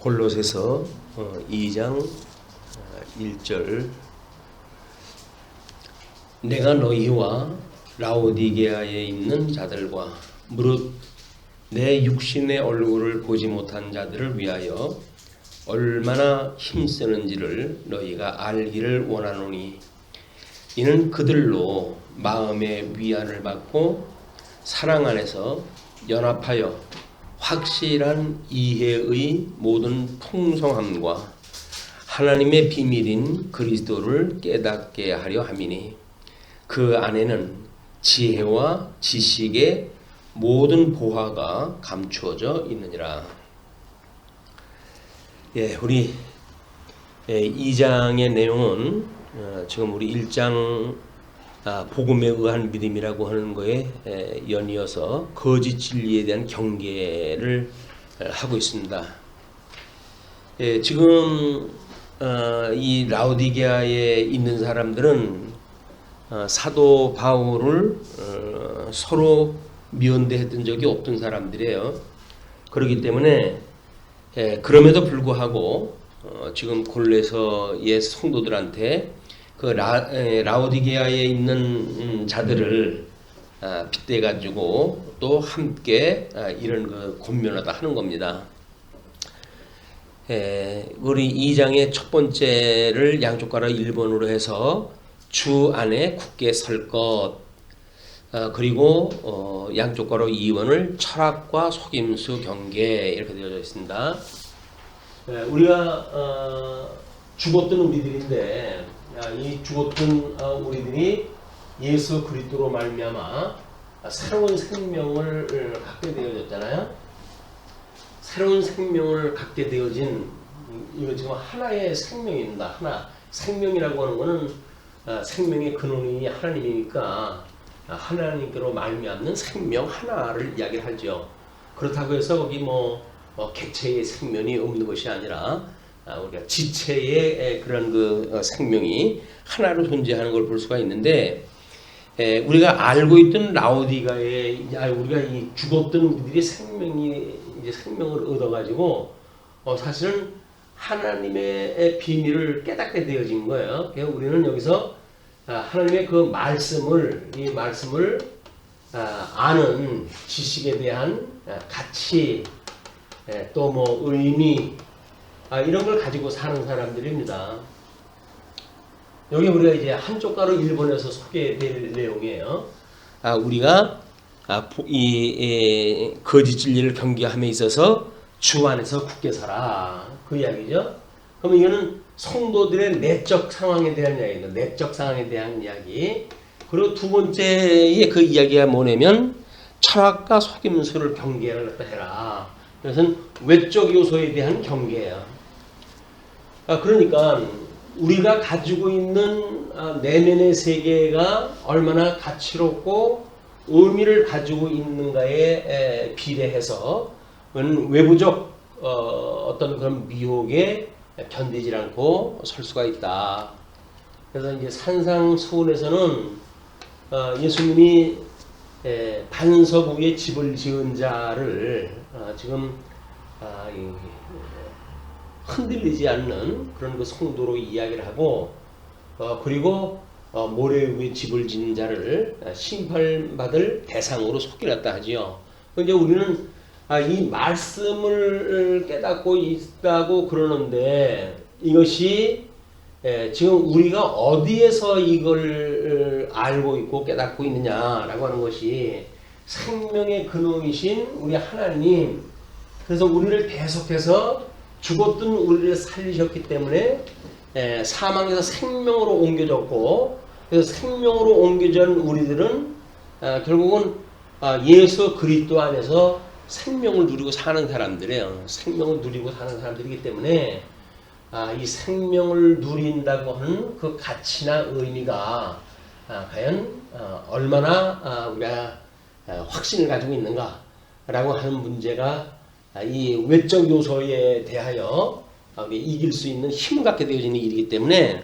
골로새서 2장 1절 내가 너희와 라오디게아에 있는 자들과 무릇 내 육신의 얼굴을 보지 못한 자들을 위하여 얼마나 힘쓰는지를 너희가 알기를 원하노니 이는 그들로 마음의 위안을 받고 사랑 안에서 연합하여 확실한 이해의 모든 풍성함과 하나님의 비밀인 그리스도를 깨닫게 하려 함이니 그 안에는 지혜와 지식의 모든 보화가 감추어져 있느니라. 우리 2장의 내용은 지금 우리 1장 복음에 의한 믿음이라고 하는 거에 연이어서 거짓 진리에 대한 경계를 하고 있습니다. 지금 이 라오디게아에 있는 사람들은 사도 바울을 서로 미연대했던 적이 없던 사람들이에요. 그렇기 때문에 그럼에도 불구하고 지금 골로새의 성도들한테 그 라오디게아에 있는 자들을 빗대 가지고 또 함께 이런 그 권면하다 하는 겁니다. 우리 2장의 첫 번째를 양쪽 가로 1번으로 해서 주 안에 굳게 설 것, 그리고 양쪽 가로 2번을 철학과 속임수 경계 이렇게 되어져 있습니다. 우리가 죽었던 우리들인데 이 죽었던 우리들이 예수 그리스도로 말미암아 새로운 생명을 갖게 되어졌잖아요. 새로운 생명을 갖게 되어진 이거 지금 하나의 생명입니다. 하나 생명이라고 하는 것은 생명의 근원이 하나님이니까 하나님께로 말미암는 생명 하나를 이야기를 하죠. 그렇다고 해서 거기 뭐 객체의 생명이 없는 것이 아니라 우리가 지체의 그런 그 생명이 하나로 존재하는 걸 볼 수가 있는데, 우리가 알고 있던 라오디가에 우리가 이 죽었던 우리들이 생명을 얻어가지고 사실은 하나님의 비밀을 깨닫게 되어진 거예요. 그래서 우리는 여기서 하나님의 그 말씀을 아는 지식에 대한 가치, 또 뭐 의미 이런 걸 가지고 사는 사람들입니다. 여기 우리가 이제 한쪽 가로 1번에서 소개될 내용이에요. 우리가 이 거짓 진리를 경계함에 있어서 주 안에서 굳게 살아, 그 이야기죠. 그럼 이거는 성도들의 내적 상황에 대한 이야기입니다. 내적 상황에 대한 이야기. 그리고 두 번째의 그 이야기가 뭐냐면 철학과 속임수를 경계를 해라. 그것은 외적 요소에 대한 경계예요. 그러니까 우리가 가지고 있는 내면의 세계가 얼마나 가치롭고 의미를 가지고 있는가에 비례해서 외부적 어떤 그런 미혹에 견디지 않고 설 수가 있다. 그래서 이제 산상수훈에서는 예수님이 반석 위에 집을 지은 자를 지금 흔들리지 않는 그런 그 성도로 이야기를 하고, 그리고 모래 위에 집을 짓는 자를 심판받을 대상으로 속일했다 하지요. 이제 우리는 이 말씀을 깨닫고 있다고 그러는데 이것이 지금 우리가 어디에서 이걸 알고 있고 깨닫고 있느냐라고 하는 것이 생명의 근원이신 우리 하나님, 그래서 우리를 계속해서 죽었던 우리를 살리셨기 때문에 사망에서 생명으로 옮겨졌고, 그래서 생명으로 옮겨진 우리들은 결국은 예수 그리스도 안에서 생명을 누리고 사는 사람들이에요. 생명을 누리고 사는 사람들이기 때문에 이 생명을 누린다고 하는 그 가치나 의미가 과연 얼마나 우리가 확신을 가지고 있는가라고 하는 문제가 이 외적 요소에 대하여 이길 수 있는 힘을 갖게 되어지는 일이기 때문에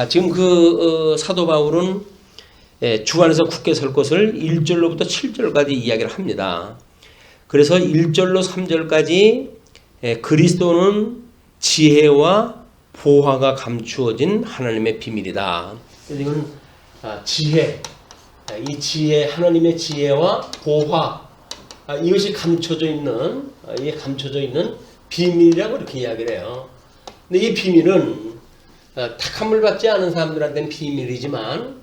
지금 그 사도 바울은 주 안에서 굳게 설 것을 1절로부터 7절까지 이야기를 합니다. 그래서 1절로 3절까지 그리스도는 지혜와 보화가 감추어진 하나님의 비밀이다. 그래서 이건 지혜, 이 지혜, 하나님의 지혜와 보화, 이것이 감춰져 있는, 이게 감춰져 있는 비밀이라고 이렇게 이야기를 해요. 근데 이 비밀은 택함을 받지 않은 사람들한테는 비밀이지만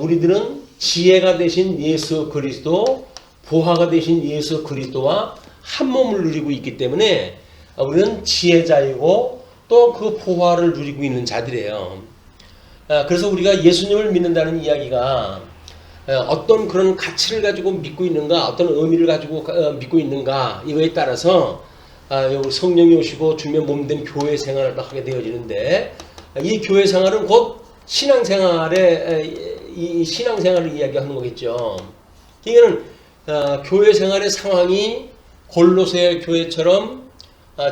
우리들은 지혜가 되신 예수 그리스도, 보화가 되신 예수 그리스도와 한 몸을 누리고 있기 때문에 우리는 지혜자이고 또 그 보화를 누리고 있는 자들이에요. 그래서 우리가 예수님을 믿는다는 이야기가 어떤 그런 가치를 가지고 믿고 있는가, 어떤 의미를 가지고 믿고 있는가, 이거에 따라서 성령이 오시고 주면 몸된 교회 생활을 하게 되어지는데, 이 교회 생활은 곧 이 신앙생활을 이야기하는 거겠죠. 이거는 교회 생활의 상황이 골로새 교회처럼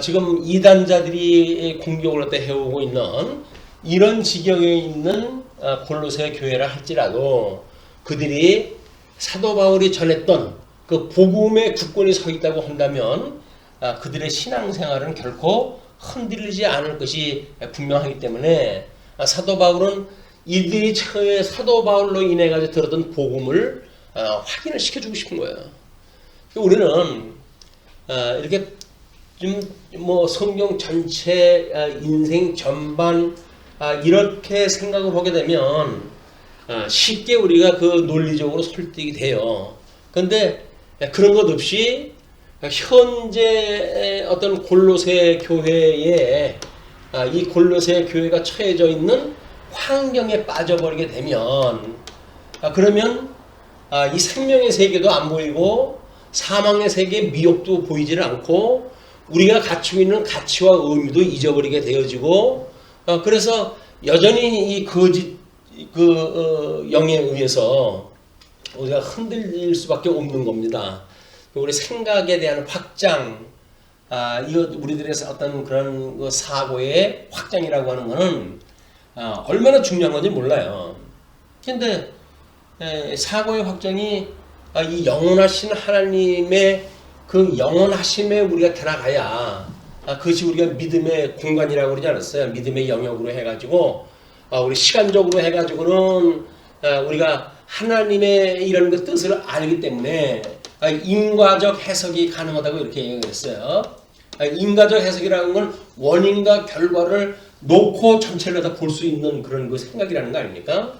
지금 이단자들이 공격을 해오고 있는 이런 지경에 있는 골로새 교회라 할지라도 그들이 사도 바울이 전했던 그 복음의 주권이 서 있다고 한다면 그들의 신앙생활은 결코 흔들리지 않을 것이 분명하기 때문에 사도 바울은 이들이 처음에 사도 바울로 인해 가지고 들었던 복음을 확인을 시켜주고 싶은 거예요. 우리는 이렇게 좀 뭐 성경 전체, 인생 전반 이렇게 생각을 하게 되면 쉽게 우리가 그 논리적으로 설득이 돼요. 그런데 그런 것 없이 현재 어떤 골로새 교회에 이 골로새 교회가 처해져 있는 환경에 빠져버리게 되면 그러면 이 생명의 세계도 안 보이고 사망의 세계의 미혹도 보이지를 않고 우리가 갖추고 있는 가치와 의미도 잊어버리게 되어지고 그래서 여전히 이 거짓 영에 의해서 우리가 흔들릴 수밖에 없는 겁니다. 우리 생각에 대한 확장, 이거 우리들의 어떤 그런 사고의 확장이라고 하는 것은 얼마나 중요한 건지 몰라요. 근데 사고의 확장이 이 영원하신 하나님의 그 영원하심에 우리가 들어가야 그것이 우리가 믿음의 공간이라고 그러지 않았어요. 믿음의 영역으로 해가지고 우리 시간적으로 해가지고는 우리가 하나님의 이런 그 뜻을 알기 때문에 인과적 해석이 가능하다고 이렇게 얘기했어요. 인과적 해석이라는 건 원인과 결과를 놓고 전체를 다 볼 수 있는 그런 그 생각이라는 거 아닙니까?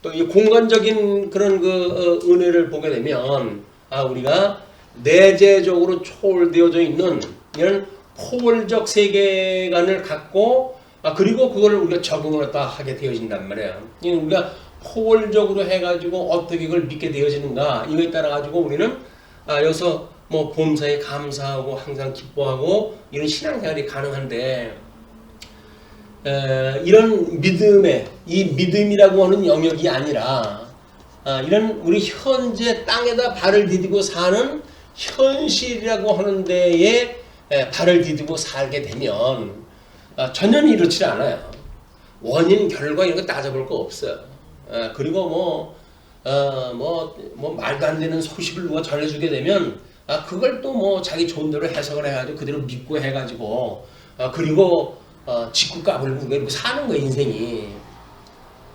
또 이 공간적인 그런 그 은혜를 보게 되면 우리가 내재적으로 초월되어져 있는 이런 포괄적 세계관을 갖고 그리고 그걸 우리가 적응을 다 하게 되어진단 말이에요. 우리가 포괄적으로 해가지고 어떻게 그걸 믿게 되어지는가 이거에 따라 가지고 우리는 여기서 뭐 범사에 감사하고 항상 기뻐하고 이런 신앙생활이 가능한데 이런 이 믿음이라고 하는 영역이 아니라 이런 우리 현재 땅에다 발을 디디고 사는 현실이라고 하는 데에 발을 디디고 살게 되면 전혀 이렇지 않아요. 원인, 결과 이런 거 따져볼 거 없어요. 그리고 뭐 말도 안 되는 소식을 누가 전해주게 되면 그걸 또 뭐 자기 좋은 대로 해석을 해가지고 그대로 믿고 해가지고 그리고 짓고 까불고 이렇게 사는 거예요, 인생이.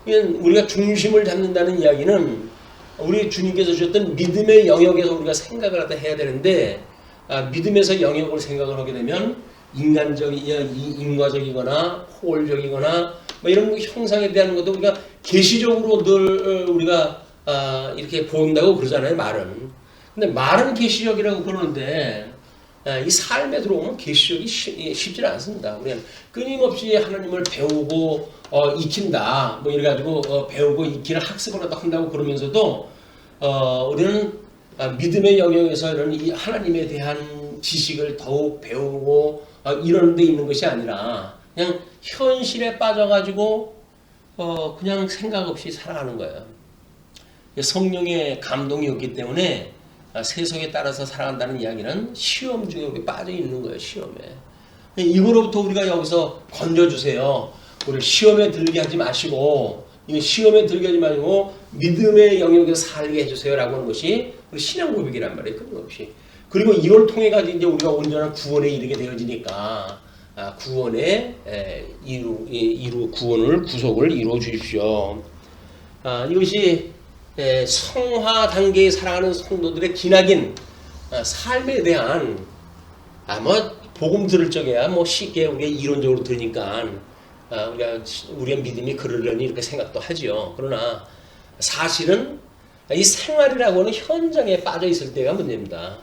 우리가 중심을 잡는다는 이야기는 우리 주님께서 주셨던 믿음의 영역에서 우리가 생각을 해야 되는데 믿음에서 영역을 생각을 하게 되면 인과적이거나 포괄적이거나 뭐 이런 형상에 대한 것도 우리가 계시적으로 늘 우리가 이렇게 본다고 그러잖아요, 말은. 근데 말은 계시적이라고 그러는데 이 삶에 들어오면 계시적이 쉽지 않습니다. 우리는 끊임없이 하나님을 배우고 익힌다, 뭐 이래가지고 배우고 익히는 학습을 한다고 그러면서도 우리는 믿음의 영역에서 이런 이 하나님에 대한 지식을 더욱 배우고 이런 데 있는 것이 아니라 그냥 현실에 빠져가지고 그냥 생각 없이 살아가는 거예요. 성령의 감동이 없기 때문에 세속에 따라서 살아간다는 이야기는 시험 중에 우리 빠져 있는 거예요. 시험에. 이거로부터 우리가 여기서 건져주세요. 우리 시험에 들게 하지 마시고 시험에 들게 하지 마시고 믿음의 영역에서 살게 해주세요 라고 하는 것이 우리 신앙 고백이란 말이에요. 끊임없이. 그리고 이걸 통해 가지고 이제 우리가 온전한 구원에 이르게 되어지니까 구원의 구원을 구속을 이루어 주십시오. 이것이 성화 단계에 살아가는 성도들의 기나긴 삶에 대한 뭐 복음 들을 적에야 뭐 쉽게 우리가 이론적으로 들으니까 우리가 믿음이 그러려니 이렇게 생각도 하지요. 그러나 사실은 이 생활이라고 하는 현장에 빠져 있을 때가 문제입니다.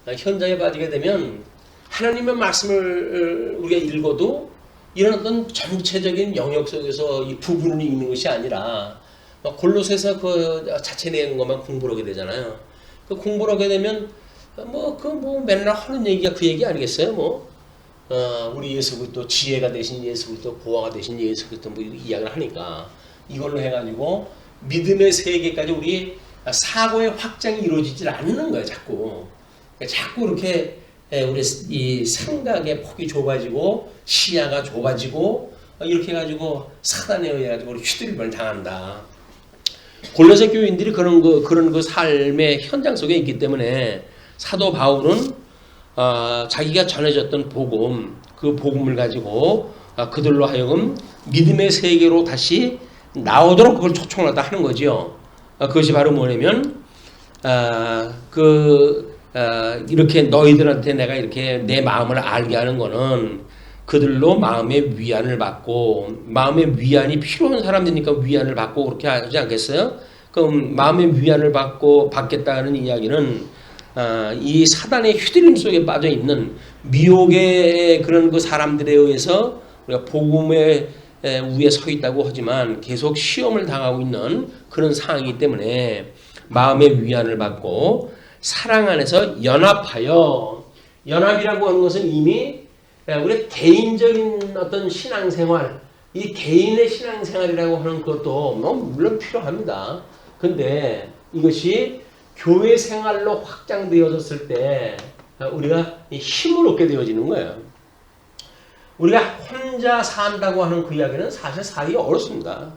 현장에 빠지게 되면 하나님의 말씀을 우리가 읽어도 이런 어떤 전체적인 영역 속에서 이 부분을 읽는 것이 아니라 골로새서 그 자체 내용만 공부를 하게 되잖아요. 그 공부를 하게 되면 맨날 하는 얘기가 그 얘기 아니겠어요? 우리 예수 그리스도 지혜가 되신 예수 그리스도 보화가 되신 예수 그리스도 뭐 이야기를 하니까 이걸로 해가지고 믿음의 세계까지 우리 사고의 확장이 이루어지질 않는 거예요. 자꾸 이렇게 우리 이 생각의 폭이 좁아지고 시야가 좁아지고 이렇게 해가지고 사단에 의해가지고 휘두림을 당한다. 골로새 교인들이 그런 그 삶의 현장 속에 있기 때문에 사도 바울은 자기가 전해졌던 복음, 그 복음을 가지고 그들로 하여금 믿음의 세계로 다시 나오도록 그걸 초청하다 하는 거죠. 그것이 바로 뭐냐면 이렇게 너희들한테 내가 이렇게 내 마음을 알게 하는 거는 그들로 마음의 위안을 받고, 마음의 위안이 필요한 사람들이니까 위안을 받고 그렇게 하지 않겠어요? 그럼 마음의 위안을 받겠다는 이야기는 이 사단의 휘두림 속에 빠져 있는 미혹의 그런 그 사람들에 의해서 우리가 복음의 위에 서 있다고 하지만 계속 시험을 당하고 있는 그런 상황이기 때문에 마음의 위안을 받고 사랑 안에서 연합하여, 연합이라고 하는 것은 이미 우리 개인적인 어떤 신앙생활, 이 개인의 신앙생활이라고 하는 것도 물론 필요합니다. 근데 이것이 교회 생활로 확장되어졌을 때 우리가 힘을 얻게 되어지는 거예요. 우리가 혼자 산다고 하는 그 이야기는 사실 살기 어렵습니다.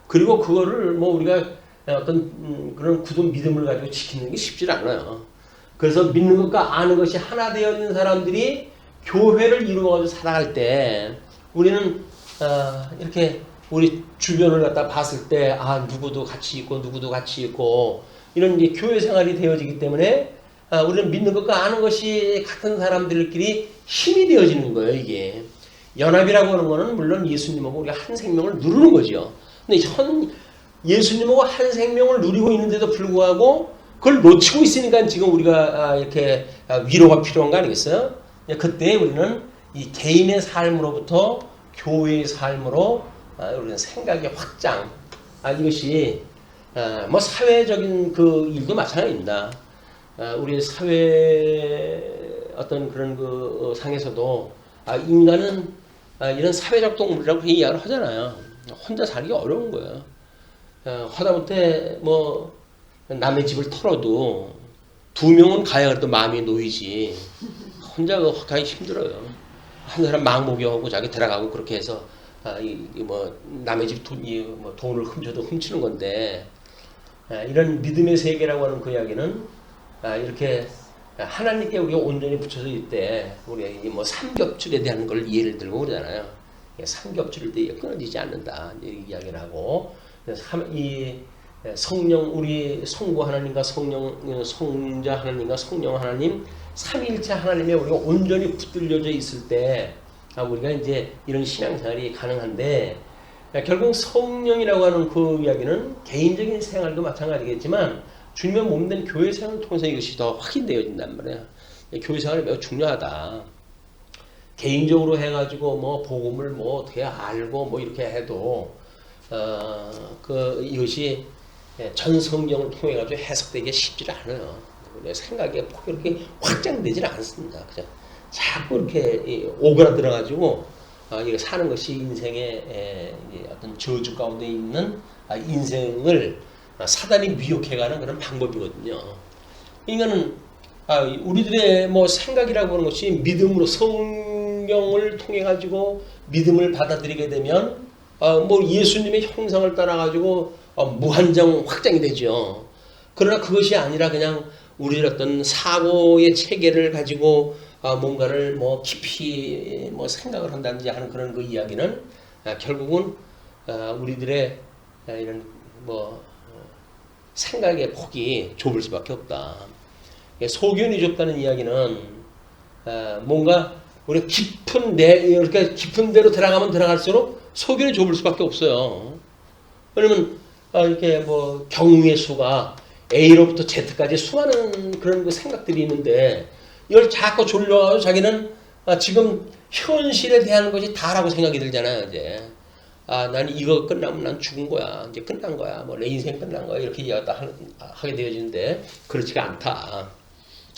그리고 그거를 우리가 어떤 그런 굳은 믿음을 가지고 지키는 게 쉽지 않아요. 그래서 믿는 것과 아는 것이 하나 되어 있는 사람들이 교회를 이루어서 살아갈 때 우리는 이렇게 우리 주변을 갖다 봤을 때 누구도 같이 있고 누구도 같이 있고 이런 이제 교회 생활이 되어지기 때문에 우리는 믿는 것과 아는 것이 같은 사람들끼리 힘이 되어지는 거예요. 이게 연합이라고 하는 거는 물론 예수님하고 우리가 한 생명을 누르는 거죠. 근데 예수님하고 한 생명을 누리고 있는데도 불구하고 그걸 놓치고 있으니까 지금 우리가 이렇게 위로가 필요한 거 아니겠어요? 그때 우리는 이 개인의 삶으로부터 교회의 삶으로 우리는 생각의 확장, 이것이 사회적인 그 일도 마찬가지입니다. 우리 사회 어떤 그런 그 상에서도 인간은 이런 사회적 동물이라고 이야기를 하잖아요. 혼자 살기 어려운 거예요. 하다못해 남의 집을 털어도 두 명은 가야 또 마음이 놓이지 혼자 가기 힘들어요. 한 사람 망목욕하고 자기 들어가고 그렇게 해서 남의 집 돈을 훔쳐도 훔치는 건데 이런 믿음의 세계라고 하는 그 이야기는 이렇게 하나님께 우리가 온전히 붙여서 있때 우리가 삼겹줄에 대한 걸 예를 들고 그러잖아요. 삼겹줄을 때 끊어지지 않는다 이야기를 하고 이 성령 우리 성부 하나님과 성자 하나님과 성령 하나님 삼위일체 하나님에 우리가 온전히 붙들려져 있을 때 우리가 이제 이런 신앙생활이 가능한데 결국 성령이라고 하는 그 이야기는 개인적인 생활도 마찬가지겠지만 주님의 몸된 교회 생활을 통해서 이것이 더 확인되어진단 말이에요. 교회 생활이 매우 중요하다. 개인적으로 해가지고 복음을 어떻게 알고 이렇게 해도 이것이 전 성경을 통해 가지고 해석되기 쉽지 않아요. 생각의 폭이 이렇게 확장되지는 않습니다. 그죠? 자꾸 이렇게 오그라들어 가지고 이거 사는 것이 인생의 어떤 저주 가운데 있는 인생을 사단이 미혹해가는 그런 방법이거든요. 이거는 우리들의 생각이라고 하는 것이 믿음으로 성경을 통해 가지고 믿음을 받아들이게 되면 예수님의 형상을 따라 가지고 무한정 확장이 되죠. 그러나 그것이 아니라 그냥 우리의 어떤 사고의 체계를 가지고 뭔가를 뭐 깊이 뭐 생각을 한다든지 하는 그런 그 이야기는 결국은 우리들의 이런 뭐 생각의 폭이 좁을 수밖에 없다. 소견이 좁다는 이야기는 뭔가 우리 이렇게 깊은 데로 들어가면 들어갈수록 소견이 좁을 수밖에 없어요. 왜냐면 이렇게 뭐 경우의 수가 A로부터 Z까지 수많은 그런 그 생각들이 있는데 이걸 자꾸 졸려가지고 자기는 지금 현실에 대한 것이 다라고 생각이 들잖아요. 이제 난 이거 끝나면 난 죽은 거야. 이제 끝난 거야. 뭐 내 인생 끝난 거야. 이렇게 하게 되어지는데 그렇지가 않다.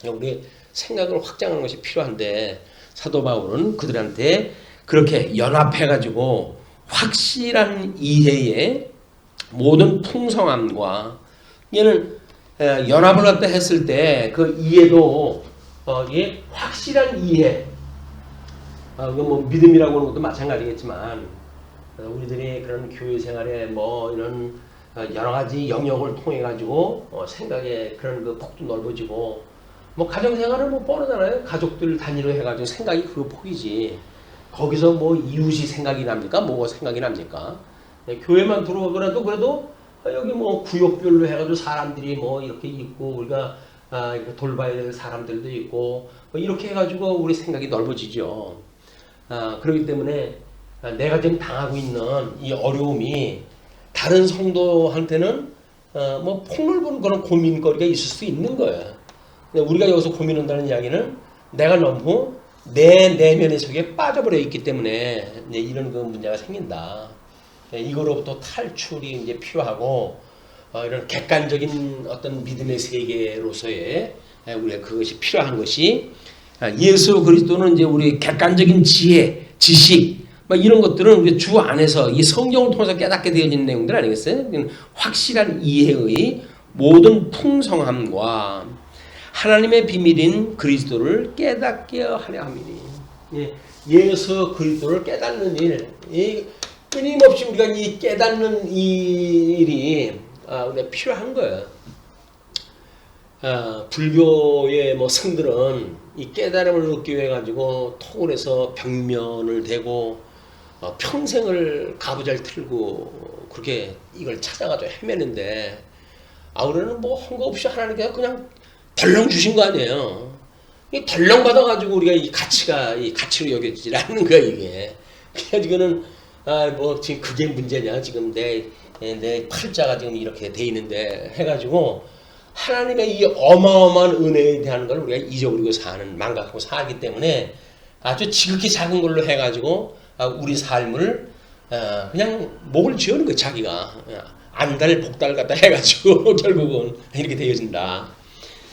우리 생각을 확장하는 것이 필요한데 사도 바울은 그들한테 그렇게 연합해가지고 확실한 이해에 모든 풍성함과 얘는 연합을 갖다 했을 때 그 이해도 이게 확실한 이해 뭐 믿음이라고 하는 것도 마찬가지겠지만 우리들이 그런 교회 생활에 뭐 이런 여러 가지 영역을 통해 가지고 생각의 그런 그 폭도 넓어지고 뭐 가정 생활은 뭐 뻔하잖아요. 가족들 단위로 해가지고 생각이 그 폭이지. 거기서 뭐 이웃이 생각이 납니까? 뭐가 생각이 납니까? 교회만 들어오더라도 그래도 여기 뭐 구역별로 해가지고 사람들이 뭐 이렇게 있고 우리가 이렇게 돌봐야 될 사람들도 있고 뭐 이렇게 해가지고 우리 생각이 넓어지죠. 그렇기 때문에 내가 지금 당하고 있는 이 어려움이 다른 성도한테는 뭐 폭넓은 그런 고민거리가 있을 수 있는 거예요. 우리가 여기서 고민한다는 이야기는 내가 너무 내 내면의 속에 빠져버려 있기 때문에 이런 그 문제가 생긴다. 이거로부터 탈출이 이제 필요하고 이런 객관적인 어떤 믿음의 세계로서의 우리가 그것이 필요한 것이 예수 그리스도는 이제 우리 객관적인 지혜, 지식 막 이런 것들은 우리 주 안에서 이 성경을 통해서 깨닫게 되어지는 내용들 아니겠어요? 확실한 이해의 모든 풍성함과 하나님의 비밀인 그리스도를 깨닫게 하려 함이니 예수 그리스도를 깨닫는 일, 끊임없이 우리가 이 깨닫는 일이 우리가 필요한 거예요. 불교의 뭐 성들은 이 깨달음을 얻기 위해 가지고 토굴에서 벽면을 대고 평생을 가부잘 틀고 그렇게 이걸 찾아가지고 헤매는데 우리는 뭐 한 거 없이 하나님께서 그냥 덜렁 주신 거 아니에요. 이 덜렁 받아가지고 우리가 이 가치로 여겨지질 않는 거야 이게. 그래가지고는 뭐 지금 그게 문제냐 지금 내 팔자가 지금 이렇게 돼 있는데 해가지고 하나님의 이 어마어마한 은혜에 대한 걸 우리가 잊어버리고 망각하고 살기 때문에 아주 지극히 작은 걸로 해가지고 우리 삶을 그냥 목을 지어는 거 자기가 안달 복달 갖다 해가지고 결국은 이렇게 되어진다.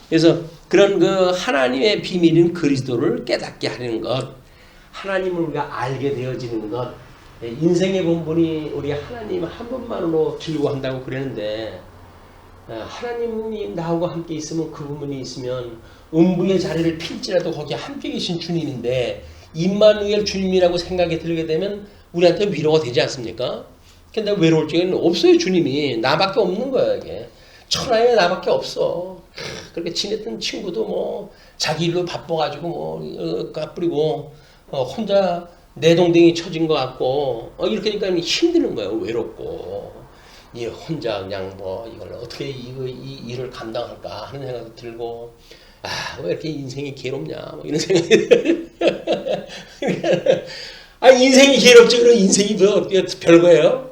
그래서 그런 그 하나님의 비밀인 그리스도를 깨닫게 하는 것, 하나님을 우리가 알게 되어지는 것, 인생의 본분이 우리 하나님 한 분만으로 들고 한다고 그러는데 하나님이 나하고 함께 있으면 그 부분이 있으면 음부의 자리를 필지라도 거기 함께 계신 주님인데 임마누엘 주님이라고 생각이 들게 되면 우리한테 위로가 되지 않습니까? 근데 외로울 적에는 없어요. 주님이 나밖에 없는 거야 이게. 천하에 나밖에 없어. 그렇게 지냈던 친구도 뭐 자기 일로 바빠가지고 뭐 까불이고 혼자 내동댕이 쳐진 것 같고 이렇게 하니까 힘드는 거예요. 외롭고 이 혼자 그냥 뭐 이걸 어떻게 이 일을 감당할까 하는 생각도 들고 왜 이렇게 인생이 괴롭냐 뭐 이런 생각이 인생이 괴롭지 그럼 인생이 뭐 별거예요.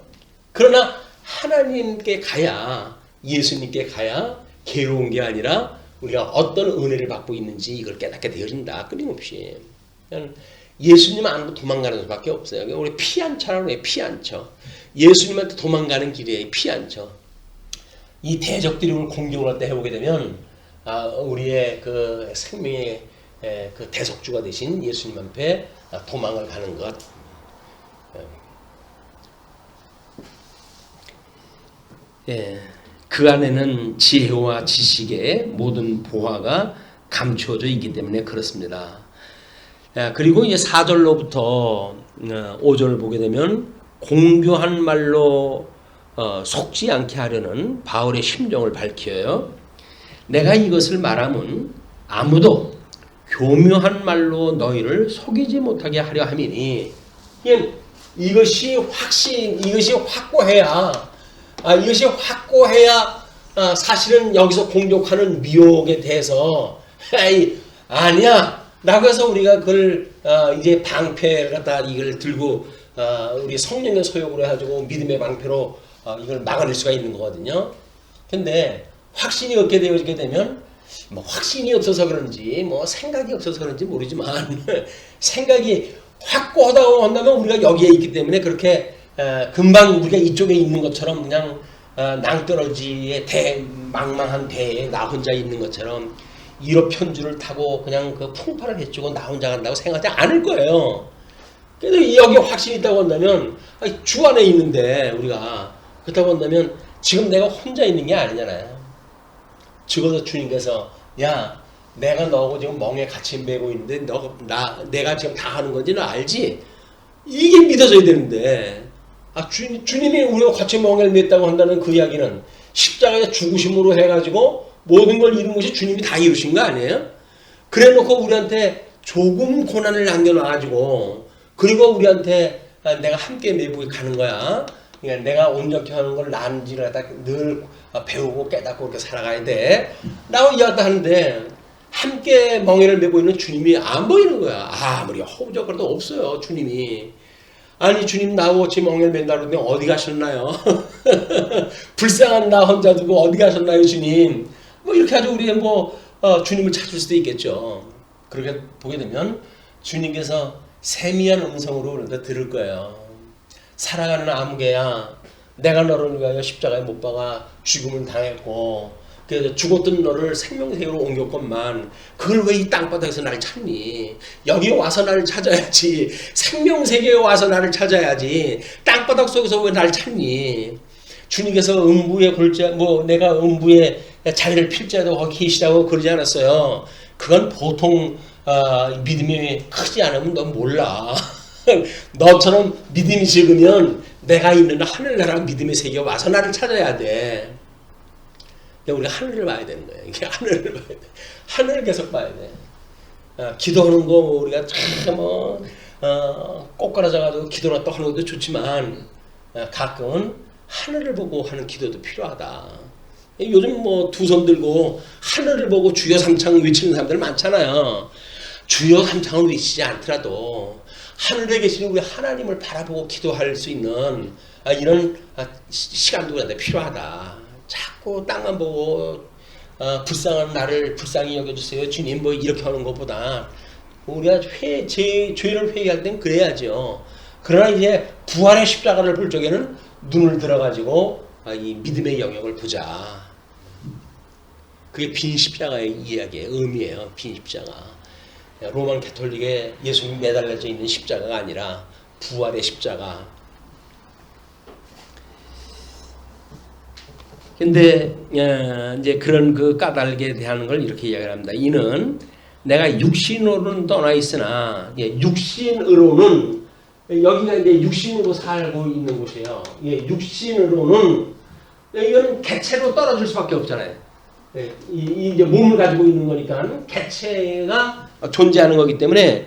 그러나 하나님께 가야 예수님께 가야 괴로운 게 아니라 우리가 어떤 은혜를 받고 있는지 이걸 깨닫게 되어진다. 끊임없이. 예수님 안으로 도망가는 수밖에 없어요. 우리 피안처라고 해요. 피안처. 예수님한테 도망가는 길에 피안처. 이 대적들이 오늘 공격을 할 때 해보게 되면 우리의 그 생명의 그 대속주가 되신 예수님 앞에 도망을 가는 것. 그 안에는 지혜와 지식의 모든 보화가 감추어져 있기 때문에 그렇습니다. 그리고 이제 4절로부터 5절을 보게 되면 공교한 말로 속지 않게 하려는 바울의 심정을 밝혀요. 내가 이것을 말하면 아무도 교묘한 말로 너희를 속이지 못하게 하려 함이니 이것이 확고해야 사실은 여기서 공격하는 미혹에 대해서 아니야 라고 해서 우리가 그걸 이제 방패를 갖다 이걸 들고 우리 성령의 소욕으로 해가지고 믿음의 방패로 이걸 막아낼 수가 있는 거거든요. 근데 확신이 없게 되어지게 되면 뭐 확신이 없어서 그런지 뭐 생각이 없어서 그런지 모르지만 생각이 확고하다고 한다면 우리가 여기에 있기 때문에 그렇게 금방 우리가 이쪽에 있는 것처럼 그냥 낭떠러지의 망망한 배에 나 혼자 있는 것처럼 유럽 편주를 타고 그냥 그 풍파를 헤치고 나 혼자 간다고 생각하지 않을 거예요. 근데 여기 확신이 있다고 한다면 주 안에 있는데 우리가 그렇다고 한다면 지금 내가 혼자 있는 게 아니잖아요. 적어도 주님께서 야 내가 너하고 지금 멍에 같이 매고 있는데 내가 지금 다 하는 건지 너 알지? 이게 믿어져야 되는데 주님이 우리가 같이 멍에를 맸다고 한다는 그 이야기는 십자가의 죽으심으로 해가지고 모든 걸 이룬 것이 주님이 다 이루신 거 아니에요? 그래 놓고 우리한테 조금 고난을 남겨놔가지고 그리고 우리한테 내가 함께 매복에 가는 거야. 그러니까 내가 온전케 하는 걸 난지를 갖다 늘 배우고 깨닫고 그렇게 살아가야 돼. 라고 이야기도 하는데 함께 멍에를 메고 있는 주님이 안 보이는 거야. 아무리 허우적거려도 없어요. 주님이. 아니 주님 나하고 같이 멍에를 맨다 그러는데 어디 가셨나요? 불쌍한 나 혼자 두고 어디 가셨나요 주님? 뭐 이렇게 아주 우리 주님을 찾을 수도 있겠죠. 그렇게 보게 되면 주님께서 세미한 음성으로 우리한테 들을 거예요. 살아가는 아무개야 내가 너를 위하여 십자가에 못 박아 죽음을 당했고 그래서 죽었던 너를 생명세계로 옮겼건만 그걸 왜 이 땅바닥에서 나를 찾니? 여기 와서 나를 찾아야지. 생명세계에 와서 나를 찾아야지. 땅바닥 속에서 왜 나를 찾니? 주님께서 음부의 골자 내가 음부의 자리를 필지라도 거기 계시다고 그러지 않았어요. 그건 보통 믿음이 크지 않으면 넌 몰라. 너처럼 믿음이 적으면 내가 있는 하늘나라 믿음의 세계에 와서 나를 찾아야 돼. 우리가 하늘을 봐야 되는 거예요. 이게 하늘을 봐야 돼. 하늘을 계속 봐야 돼. 기도하는 거 우리가 참 꼬꾸라져가지고 기도나 또 하는 것도 좋지만 가끔은 하늘을 보고 하는 기도도 필요하다. 요즘 두 손 들고 하늘을 보고 주여 삼창 외치는 사람들 많잖아요. 주여 삼창을 외치지 않더라도 하늘에 계시는 우리 하나님을 바라보고 기도할 수 있는 이런 시간도 우리한테 필요하다. 자꾸 땅만 보고 불쌍한 나를 불쌍히 여겨주세요 주님 이렇게 하는 것보다 우리가 죄를 회개할 땐 그래야죠. 그러나 이제 부활의 십자가를 볼 적에는 눈을 들어가지고 이 믿음의 영역을 보자. 그게 빈 십자가의 이야기예요. 의미예요. 빈 십자가. 로만 가톨릭에 예수님이 매달려져 있는 십자가가 아니라 부활의 십자가. 근데 이제 그런 그 까닭에 대한 걸 이렇게 이야기를 합니다. 이는 내가 육신으로는 떠나 있으나 육신으로는 여기가 이제 육신으로 살고 있는 곳이에요. 육신으로는 이건 개체로 떨어질 수밖에 없잖아요. 이제 몸을 가지고 있는 거니까 개체가 존재하는 거기 때문에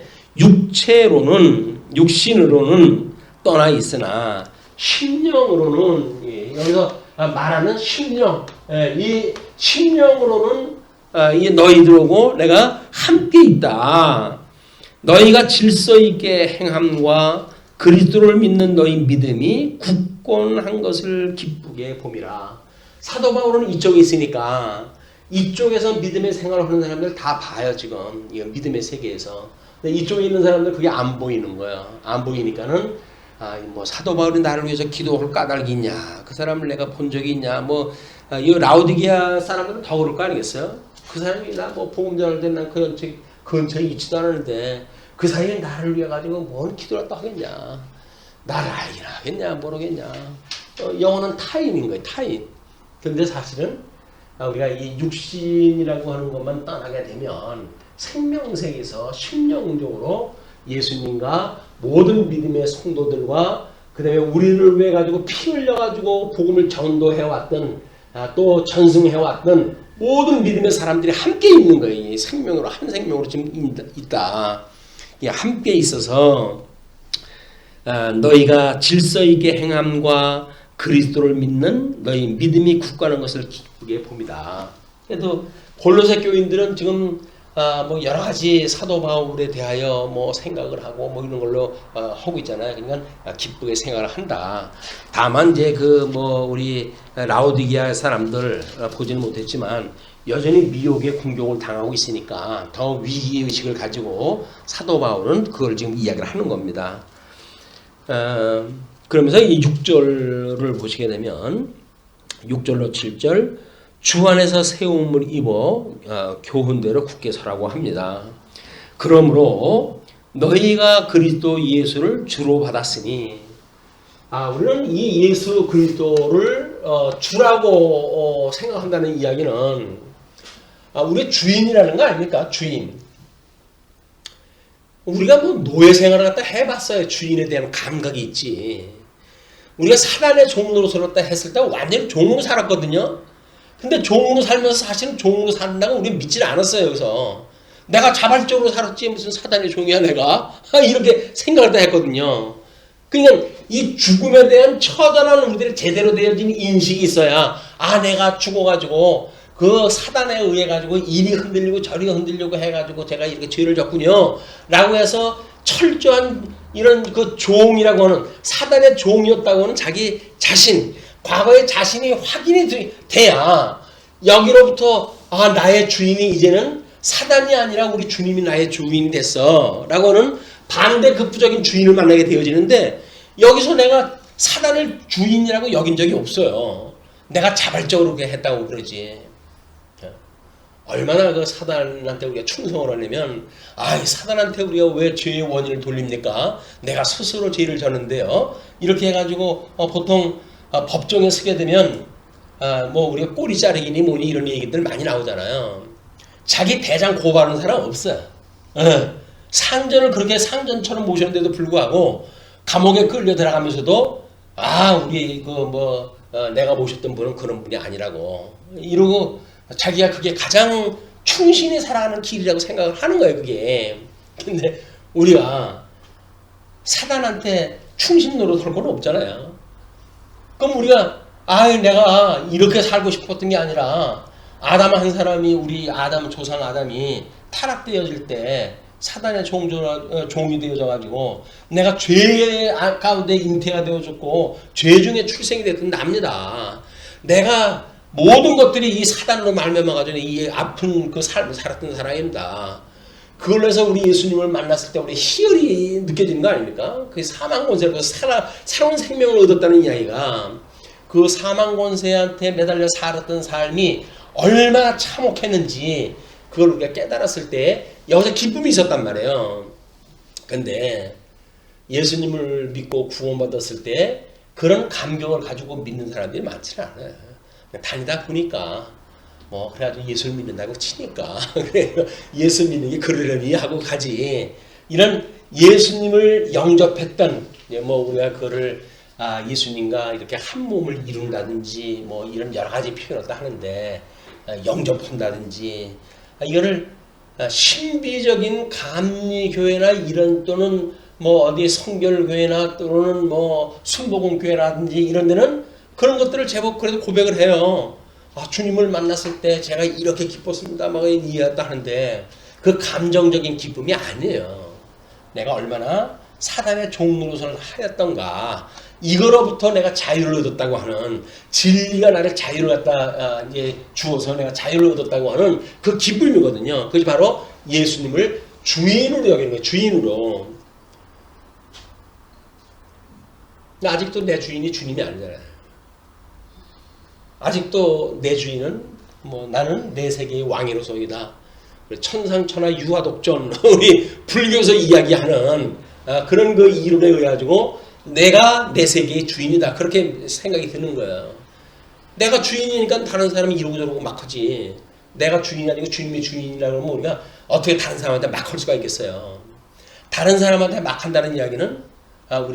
육신으로는 떠나 있으나 심령으로는 여기서 말하는 심령, 이 심령으로는 이 너희들하고 내가 함께 있다. 너희가 질서 있게 행함과 그리스도를 믿는 너희 믿음이 굳건한 것을 기쁘게 봄이라. 사도 바울은 이쪽에 있으니까 이쪽에서 믿음의 생활을 하는 사람들 다 봐요 지금 이 믿음의 세계에서. 근데 이쪽에 있는 사람들 그게 안 보이는 거예요. 안 보이니까는 사도 바울이 나를 위해서 기도할 까닭이 있냐? 그 사람을 내가 본 적이 있냐? 이 라우디게아 사람들은 더 그럴 거 아니겠어요? 그 사람이 나 복음 전할 때 난 그 근처에 있지도 않았는데 그 사이에 나를 위해 가지고 뭔 기도를 또 하겠냐? 나를 알기나 하겠냐? 모르겠냐? 영어는 타인인 거예요. 타인. 그런데 사실은 우리가 이 육신이라고 하는 것만 떠나게 되면 생명세계에서 심령적으로 예수님과 모든 믿음의 성도들과 그 다음에 우리를 위해 가지고 피 흘려 가지고 복음을 전도해 왔던 또 전승해 왔던 모든 믿음의 사람들이 함께 있는 거예요. 이 생명으로 한 생명으로 지금 있다. 함께 있어서 너희가 질서 있게 행함과 그리스도를 믿는 너희 믿음이 굳건한 것을 기쁘게 봅니다. 그래도 골로새 교인들은 지금 뭐 여러 가지 사도 바울에 대하여 뭐 생각을 하고 뭐 이런 걸로 하고 있잖아요. 그러니까 기쁘게 생각을 한다. 다만 이제 그 뭐 우리 라오디게아 사람들 보지는 못했지만 여전히 미혹의 공격을 당하고 있으니까 더 위기 의식을 가지고 사도 바울은 그걸 지금 이야기를 하는 겁니다. 그러면서 이 6절을 보시게 되면 6절로 7절 주 안에서 세움을 입어 교훈대로 굳게 서라고 합니다. 그러므로 너희가 그리스도 예수를 주로 받았으니 우리는 이 예수 그리스도를 주라고 생각한다는 이야기는 우리의 주인이라는 거 아닙니까? 주인. 우리가 뭐 노예 생활을 갖다 해봤어요. 주인에 대한 감각이 있지. 우리가 사단의 종으로 살았다 했을 때 완전히 종으로 살았거든요. 근데 종으로 살면서 사실은 종으로 산다고 우리는 믿질 않았어요. 여기서 내가 자발적으로 살았지 무슨 사단의 종이야 내가 이렇게 생각을 다 했거든요. 그러니까 이 죽음에 대한 처절한 우리들이 제대로 되어진 인식이 있어야 내가 죽어가지고 그 사단에 의해 가지고 이리 흔들리고 저리 흔들리고 해가지고 제가 이렇게 죄를 졌군요 라고 해서 철저한 이런 그 종이라고 하는 사단의 종이었다고 하는 자기 자신, 과거의 자신이 확인이 돼야 여기로부터 나의 주인이 이제는 사단이 아니라 우리 주님이 나의 주인이 됐어 라고 하는 반대급부적인 주인을 만나게 되어지는데 여기서 내가 사단을 주인이라고 여긴 적이 없어요. 내가 자발적으로 그렇게 했다고 그러지. 얼마나 그 사단한테 우리가 충성을 하려면 사단한테 우리가 왜 죄의 원인을 돌립니까? 내가 스스로 죄를 졌는데요. 이렇게 해가지고 보통 법정에 서게 되면 뭐 우리가 꼬리 자르기니 뭐니 이런 얘기들 많이 나오잖아요. 자기 대장 고발하는 사람 없어요. 상전을 그렇게 상전처럼 모셨는데도 불구하고 감옥에 끌려 들어가면서도 우리 내가 모셨던 분은 그런 분이 아니라고 이러고 자기가 그게 가장 충신히 살아가는 길이라고 생각을 하는 거예요. 그게. 근데 우리가 사단한테 충신 노릇할 건 없잖아요. 그럼 우리가 내가 이렇게 살고 싶었던 게 아니라 아담 한 사람이 우리 아담 조상 아담이 타락되어질 때 사단의 종이 되어져 가지고 내가 죄 가운데 잉태가 되어졌고 죄 중에 출생이 됐던 납니다. 내가 모든 것들이 이 사단으로 말미암아가지고 이 아픈 그 삶을 살았던 사람입니다. 그걸로 해서 우리 예수님을 만났을 때 우리 희열이 느껴지는 거 아닙니까? 그 사망권세로 새로운 생명을 얻었다는 이야기가 그 사망권세한테 매달려 살았던 삶이 얼마나 참혹했는지 그걸 우리가 깨달았을 때 여기서 기쁨이 있었단 말이에요. 근데 예수님을 믿고 구원받았을 때 그런 감격을 가지고 믿는 사람들이 많지는 않아요. 다니다 보니까 그래가지고 예수를 믿는다고 치니까 그래 예수 믿는 게 그러려니 하고 가지. 이런 예수님을 영접했던 우리가 그거를 예수님과 이렇게 한 몸을 이룬다든지 이런 여러 가지 표현을 하는데 영접한다든지 이거를 신비적인 감리교회나 이런 또는 어디 성결교회나 또는 순복음교회라든지 이런 데는 그런 것들을 제법 그래도 고백을 해요. 주님을 만났을 때 제가 이렇게 기뻤습니다. 이해했다 하는데 그 감정적인 기쁨이 아니에요. 내가 얼마나 사단의 종노릇을 하였던가 이거로부터 내가 자유를 얻었다고 하는 진리가 나를 자유를 갖다 주어서 내가 자유를 얻었다고 하는 그 기쁨이거든요. 그것이 바로 예수님을 주인으로 여기는 거예요. 주인으로. 아직도 내 주인이 주님이 아니잖아요. 아직도 내 주인은 나는 내 세계의 왕이로서이다. 천상천하 유아독존 우리 불교에서 이야기하는 그런 그 이론에 의해 가지고 내가 내 세계의 주인이다. 그렇게 생각이 드는 거예요. 내가 주인이니까 다른 사람이 이러고 저러고 막 하지. 내가 주인이 아니고 주님이 주인이라고 하면 우리가 어떻게 다른 사람한테 막 할 수가 있겠어요. 다른 사람한테 막 한다는 이야기는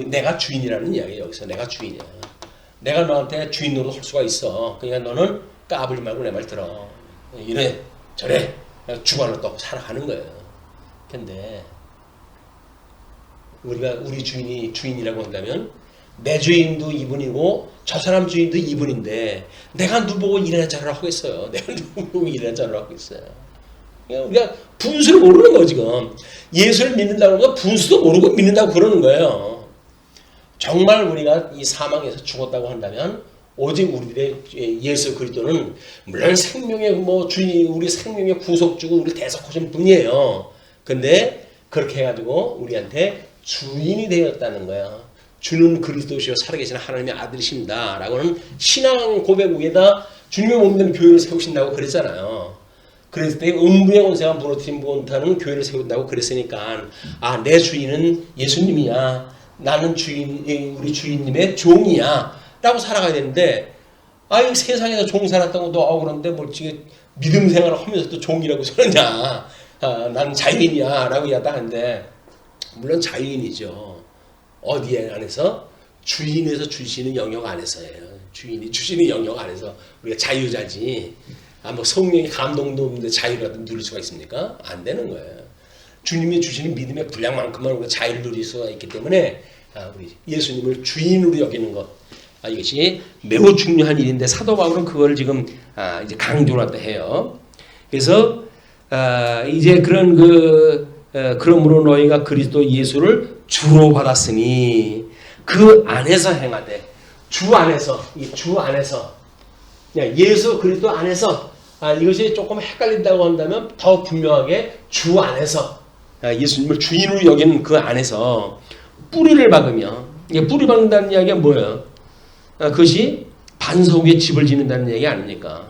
내가 주인이라는 이야기예요. 여기서 내가 주인이야. 내가 너한테 주인 노릇 할 수가 있어. 그러니까 너는 까불지 말고 내 말 들어. 이래 저래 주관을 또 살아가는 거예요. 근데 우리가 우리 주인이 주인이라고 한다면 내 주인도 이분이고 저 사람 주인도 이분인데 내가 누구보고 이래라 저래라 하겠어요. 내가 누구보고 이래라 저래라 하겠어요. 우리가 분수를 모르는 거 지금. 예수를 믿는다고 하는 거 분수도 모르고 믿는다고 그러는 거예요. 정말 우리가 이 사망에서 죽었다고 한다면 오직 우리들의 예수 그리스도는 물론 생명의 뭐 주인, 우리 생명의 구속주고 우리 대속하신 분이에요. 근데 그렇게 해가지고 우리한테 주인이 되었다는 거야. 주는 그리스도시요 살아계신 하나님의 아들이십니다. 라고는 신앙 고백 위에다 주님의 몸 되는 교회를 세우신다고 그랬잖아요. 그랬을 때 음부의 권세가 무너뜨림 못하는 교회를 세운다고 그랬으니까 내 주인은 예수님이야. 나는 우리 주인님의 종이야. 라고 살아가야 되는데 이 세상에서 종 살았다고 너 그런데 뭘 지금 믿음 생활을 하면서 또 종이라고 그러냐. 나는 자유인이야. 라고 이야기하는데 물론 자유인이죠. 어디에 안에서? 주인에서 주시는 영역 안에서예요. 주인이 주시는 영역 안에서 우리가 자유자지. 뭐 성령의 감동도 없는데 자유라도 누릴 수가 있습니까? 안 되는 거예요. 주님이 주시는 믿음의 분량만큼만 우리가 자유를 누릴 수가 있기 때문에 우리 예수님을 주인으로 여기는 것 이것이 매우 중요한 일인데 사도 바울은 그걸 지금 이제 강조를 해요. 그래서 이제 그러므로 너희가 그리스도 예수를 주로 받았으니 그 안에서 행하되 주 안에서 예수 그리스도 안에서 이것이 조금 헷갈린다고 한다면 더 분명하게 주 안에서 예수님을 주인으로 여기는 그 안에서 뿌리를 박으며 뿌리 박는다는 이야기가 뭐예요? 그것이 반석 위에 집을 짓는다는 얘기 아닙니까?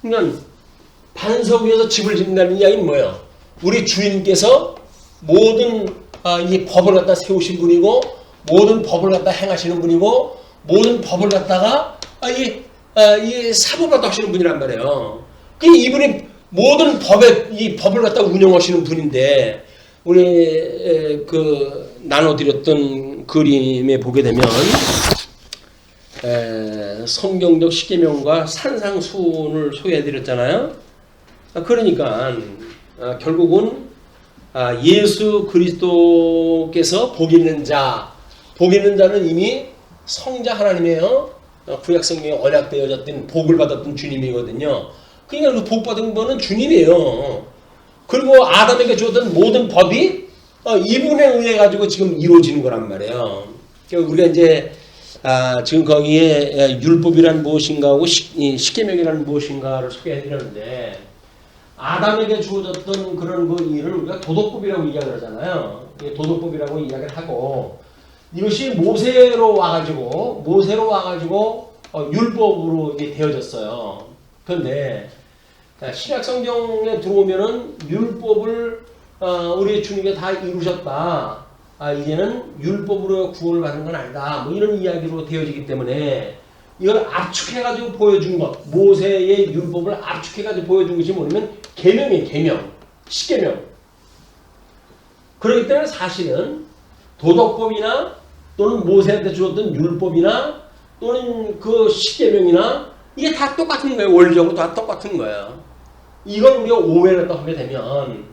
그러니까 반석 위에서 집을 짓는다는 이야기는 뭐예요? 우리 주인께서 모든 이 법을 갖다 세우신 분이고 모든 법을 갖다 행하시는 분이고 모든 법을 갖다가 이 사법을 갖다 하시는 분이란 말이에요. 이분이 모든 이 법을 갖다 운영하시는 분인데 우리 나눠드렸던 그림에 보게 되면 성경적 십계명과 산상수훈을 소개해드렸잖아요. 그러니까 결국은 예수 그리스도께서 복 있는 자는 이미 성자 하나님이에요. 구약 성경에 언약되어졌던 복을 받았던 주님이거든요. 그러니까 그 복 받은 분은 주님이에요. 그리고 아담에게 주었던 모든 법이 이분에 의해 가지고 지금 이루어지는 거란 말이에요. 그러니까 우리가 이제 지금 거기에 율법이란 무엇인가 하고 십계명이란 무엇인가를 소개해드렸는데 아담에게 주어졌던 그런 그 일을 우리가 도덕법이라고 이야기를 하잖아요. 도덕법이라고 이야기를 하고 이것이 모세로 와가지고 율법으로 이게 되어졌어요. 그런데 신약 성경에 들어오면은 율법을 우리 주님이 다 이루셨다. 이제는 율법으로 구원을 받는 건 아니다. 뭐 이런 이야기로 되어지기 때문에 이걸 압축해가지고 보여준 것, 모세의 율법을 압축해가지고 보여준 것이 뭐냐면 계명이에요. 계명, 십계명. 그렇기 때문에 사실은 도덕법이나 또는 모세한테 주었던 율법이나 또는 그 십계명이나 이게 다 똑같은 거예요. 원리적으로 다 똑같은 거예요. 이걸 우리가 오해를 하게 되면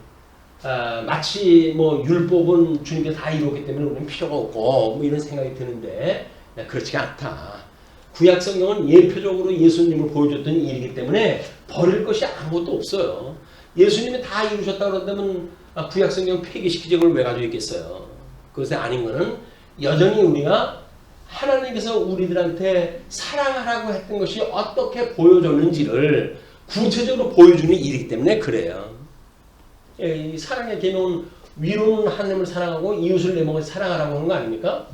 마치 뭐 율법은 주님께서 다 이루었기 때문에 우리는 필요가 없고 뭐 이런 생각이 드는데 그렇지가 않다. 구약 성경은 예표적으로 예수님을 보여줬던 일이기 때문에 버릴 것이 아무것도 없어요. 예수님이 다 이루셨다 그런다면 구약 성경 폐기시키지 그걸 왜 가지고 있겠어요. 그것이 아닌 거는 여전히 우리가 하나님께서 우리들한테 사랑하라고 했던 것이 어떻게 보여줬는지를 구체적으로 보여주는 일이기 때문에 그래요. 이 사랑의 계명은 위로는 하나님을 사랑하고 이웃을 내 몸을 사랑하라고 하는 거 아닙니까?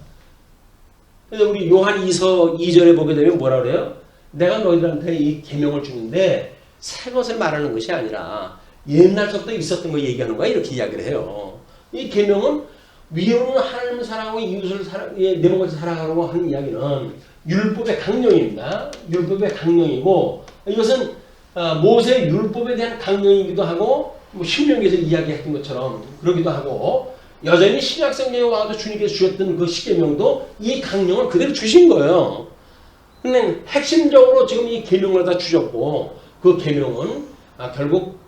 그래서 우리 요한 2서 2절에 보게 되면 뭐라 그래요? 내가 너희들한테 이 계명을 주는데 새 것을 말하는 것이 아니라 옛날부터 있었던 거 얘기하는 거야. 이렇게 이야기를 해요. 이 계명은 위로는 하나님을 사랑하고 이웃을 내 몸을 사랑하라고 하는 이야기는 율법의 강령입니다. 율법의 강령이고 이것은 모세의 율법에 대한 강령이기도 하고 뭐 신명기에서 이야기했던 것처럼 그러기도 하고 여전히 신약 성경에 와서 주님께서 주셨던 그 십계명도 이 강령을 그대로 주신 거예요. 근데 핵심적으로 지금 이 계명을 다 주셨고 그 계명은 결국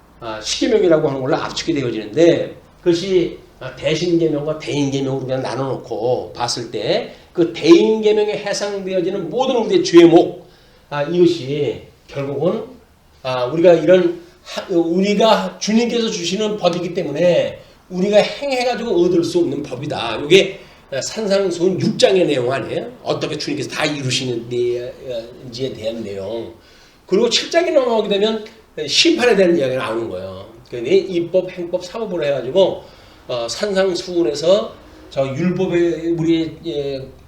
십계명이라고 하는 걸로 압축이 되어지는데 그것이 대신계명과 대인계명으로 그냥 나눠놓고 봤을 때 그 대인계명에 해당되어지는 모든 우리의 죄목 이것이 결국은 우리가 주님께서 주시는 법이기 때문에 우리가 행해가지고 얻을 수 없는 법이다. 이게 산상수훈 6장의 내용 아니에요? 어떻게 주님께서 다 이루시는지에 대한 내용. 그리고 7장에 넘어가게 되면 심판에 대한 이야기가 나오는 거예요. 그러니 입법, 행법, 사법으로 해가지고 산상수훈에서 저 율법에 우리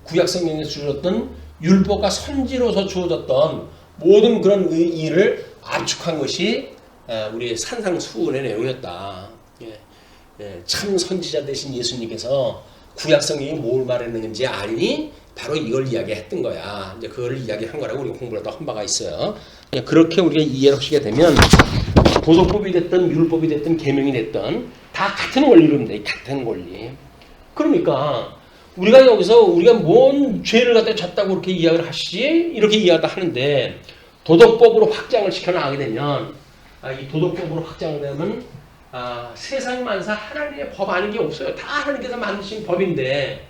구약성경에서 주어졌던 율법과 선지로서 주어졌던 모든 그런 일을 압축한 것이 우리 산상수훈의 내용이었다. 참 선지자 되신 예수님께서 구약성경이 뭘 말했는지 아니 바로 이걸 이야기했던 거야. 이제 그걸 이야기한 거라고 우리가 공부를 한 바가 있어요. 그렇게 우리가 이해를 하시게 되면 도덕법이 됐든 율법이 됐든 계명이 됐든 다 같은 원리입니다. 같은 원리. 그러니까 우리가 여기서 우리가 뭔 죄를 갖다 졌다고 그렇게 이야기를 하시지? 이렇게 이야기를 하는데 도덕법으로 확장을 시켜나가게 되면 이 도덕법으로 확장을 되면 세상 만사 하나님의 법 아닌 게 없어요. 다 하나님께서 만드신 법인데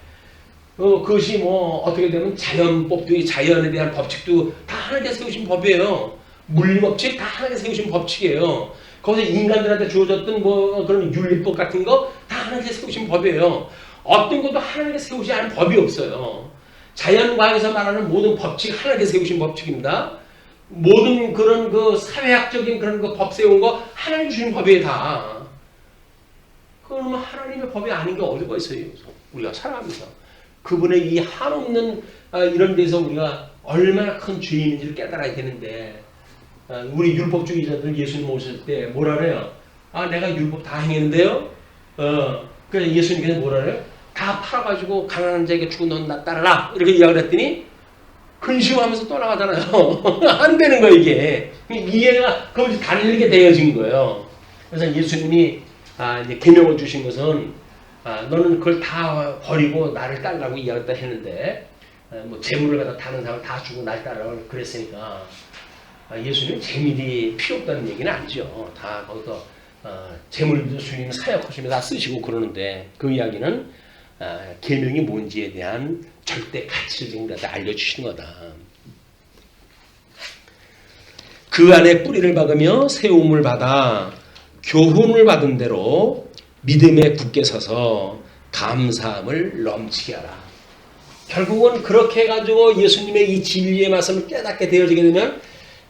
그것이 뭐 어떻게 되면 자연법도 자연에 대한 법칙도 다 하나님께서 세우신 법이에요. 물리법칙 다 하나님께서 세우신 법칙이에요. 거기서 인간들한테 주어졌던 뭐 그런 윤리법 같은 거 다 하나님께서 세우신 법이에요. 어떤 것도 하나님께서 세우지 않은 법이 없어요. 자연과에서 말하는 모든 법칙 하나님께서 세우신 법칙입니다. 모든 그런 그 사회학적인 그런 그 법 세운 거 하나님 주신 법이에요 다. 그러면 하나님의 법이 아닌 게 어디가 있어요? 우리가 살아가면서 그분의 이 한없는 이런 데서 우리가 얼마나 큰 죄인인지를 깨달아야 되는데 우리 율법주의자들 예수님 오실 때 뭐라 그래요? 내가 율법 다 행했는데요. 그래서 예수님께서 뭐라 그래요? 다 팔아가지고 가난한 자에게 주고 넌 나 따르라 이렇게 이야기를 했더니 근심하면서 떠나가잖아요. 안 되는 거예요 이게. 이해가 거기서 다르게 되어진 거예요. 그래서 예수님이 이제 계명을 주신 것은 너는 그걸 다 버리고 나를 따르라고 이야기했다 했는데 뭐 재물을 갖다 다른 사람 다 주고 날 따르라고 그랬으니까 예수님은 재물이 필요 없다는 얘기는 아니죠. 다 거기서 재물도 주님 사역하시면 다 쓰시고 그러는데 그 이야기는 계명이 뭔지에 대한 절대 가치를 지금 알려주시는 거다. 그 안에 뿌리를 박으며 세움을 받아 교훈을 받은 대로 믿음에 굳게 서서 감사함을 넘치게 하라. 결국은 그렇게 해가지고 예수님의 이 진리의 말씀을 깨닫게 되어지게 되면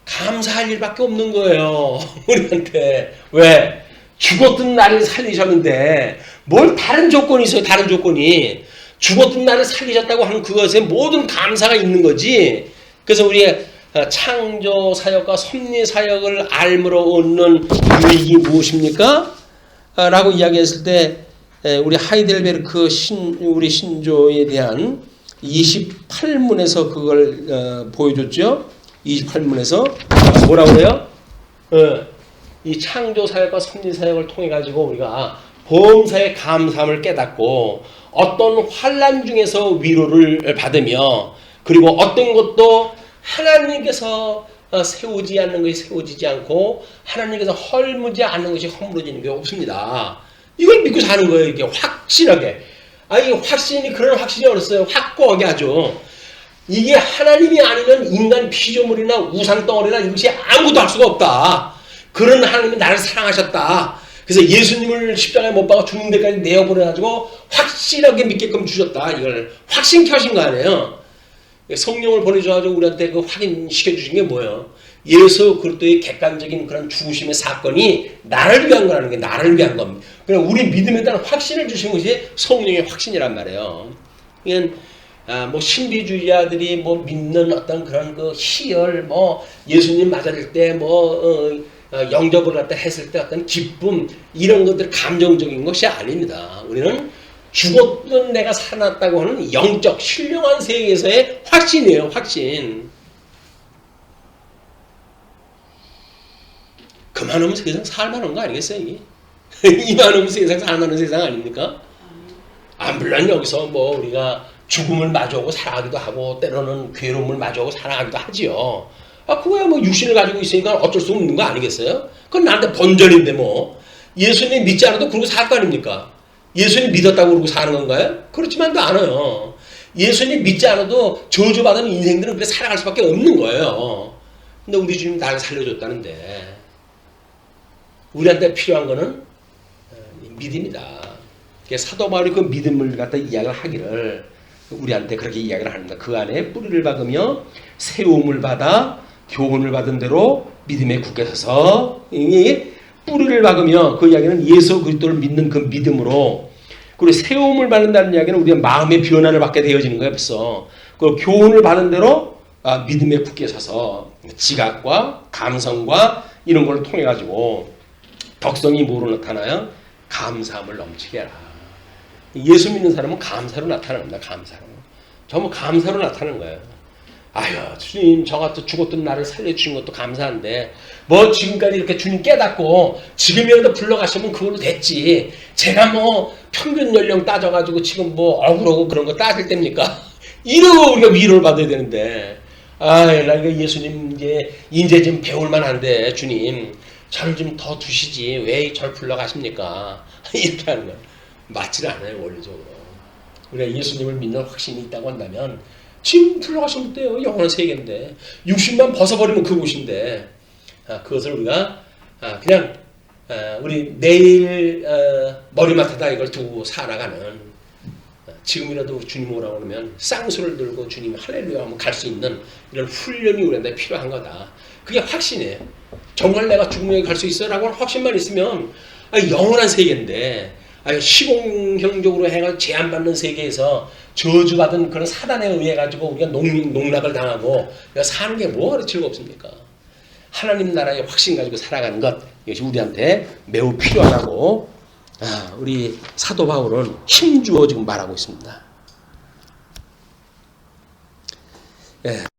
감사할 일밖에 없는 거예요. 우리한테. 왜? 죽었던 나를 살리셨는데 뭘 다른 조건이 있어요. 다른 조건이. 죽었던 나를 살리셨다고 하는 그것에 모든 감사가 있는 거지. 그래서 우리의 창조 사역과 섭리 사역을 알므로 얻는 유익이 무엇입니까? 라고 이야기했을 때 우리 하이델베르크 우리 신조에 대한 28문에서 그걸 보여줬죠. 28문에서 뭐라고 그래요? 이 창조 사역과 섭리 사역을 통해 가지고 우리가 범사의 감사함을 깨닫고 어떤 환난 중에서 위로를 받으며 그리고 어떤 것도 하나님께서 세우지 않는 것이 세워지지 않고 하나님께서 헐무지 않는 것이 허물어지는 게 없습니다. 이걸 믿고 사는 거예요. 이게 확실하게. 이 확신이 그런 확신이 어딨어요. 확고하게 하죠. 이게 하나님이 아니면 인간 피조물이나 우상덩어리나 이것이 아무것도 할 수가 없다. 그런 하나님이 나를 사랑하셨다. 그래서 예수님을 십자가에 못 박아 죽는 데까지 내어버려가지고 확실하게 믿게끔 주셨다. 이걸 확신케 하신 거 아니에요. 성령을 보내줘가지고 우리한테 그 확인시켜 주신 게 뭐예요? 예수 그리스도의 객관적인 그런 죽으심의 사건이 나를 위한 거라는 게 나를 위한 겁니다. 그냥 우리 믿음에 따른 확신을 주신 것이 성령의 확신이란 말이에요. 이건 뭐 신비주의자들이 뭐 믿는 어떤 그런 그 희열, 뭐 예수님 맞을 때 뭐 영접을 갖다 했을 때 어떤 기쁨 이런 것들 감정적인 것이 아닙니다. 우리는 죽었던 내가 살아났다고 하는 영적 신령한 세계에서의 확신이에요. 확신. 그만하면 세상 살만한 거 아니겠어요? 이게? 이만하면 세상 살만한 세상 아닙니까? 물론 여기서 뭐 우리가 죽음을 마주하고 살아가기도 하고 때로는 괴로움을 마주하고 살아가기도 하지요. 그거야 뭐 육신을 가지고 있으니까 어쩔 수 없는 거 아니겠어요? 그건 나한테 번전인데 뭐. 예수님 믿지 않아도 그러고 살 거 아닙니까? 예수님 믿었다고 그러고 사는 건가요? 그렇지만도 않아요. 예수님 믿지 않아도 저주받은 인생들은 그렇게 살아갈 수밖에 없는 거예요. 근데 우리 주님 나를 살려줬다는데 우리한테 필요한 거는 믿음이다. 사도 바울이 그 믿음을 갖다 이야기를 하기를 우리한테 그렇게 이야기를 합니다. 그 안에 뿌리를 박으며 세움을 받아 교훈을 받은 대로 믿음에 굳게 서서 뿌리를 박으며 그 이야기는 예수 그리스도를 믿는 그 믿음으로 그리고 세움을 받는다는 이야기는 우리가 마음의 변화를 받게 되어지는 거예요. 벌써. 그리고 교훈을 받은 대로 믿음에 굳게 서서 지각과 감성과 이런 걸 통해 가지고 덕성이 뭐로 나타나요? 감사함을 넘치게 해라. 예수 믿는 사람은 감사로 나타납니다. 감사로. 전부 감사로 나타나는 거예요. 아유 주님 저 같은 죽었던 나를 살려주신 것도 감사한데 뭐 지금까지 이렇게 주님 깨닫고 지금이라도 불러가시면 그걸로 됐지. 제가 뭐 평균 연령 따져가지고 지금 뭐 억울하고 그런 거 따질 때입니까? 이러고 우리가 위로를 받아야 되는데 나 이거 예수님 이제 좀 배울 만한데 주님 저를 좀 더 두시지 왜 절 불러가십니까? 이렇게 하는 거예요. 맞지는 않아요. 원리적으로. 우리가 예수님을 믿는 확신이 있다고 한다면 지금 불러가시면 돼요. 영원한 세계인데 60만 벗어버리면 그곳인데 그것을 우리가 그냥 우리 내일 머리맡에다 이걸 두고 살아가는 지금이라도 주님 오라고 그러면 쌍수를 들고 주님 할렐루야 하면 갈 수 있는 이런 훈련이 우리한테 필요한 거다. 그게 확신이에요. 정말 내가 죽음에 갈 수 있어? 라고 하는 확신만 있으면 영원한 세계인데 시공형적으로 해가 제한받는 세계에서 저주받은 그런 사단에 의해 가지고 우리가 농락을 당하고 사는 게 뭐가 즐겁습니까? 하나님 나라의 확신 가지고 살아가는 것 이것이 우리한테 매우 필요하다고 우리 사도 바울은 힘주어 지금 말하고 있습니다. 예.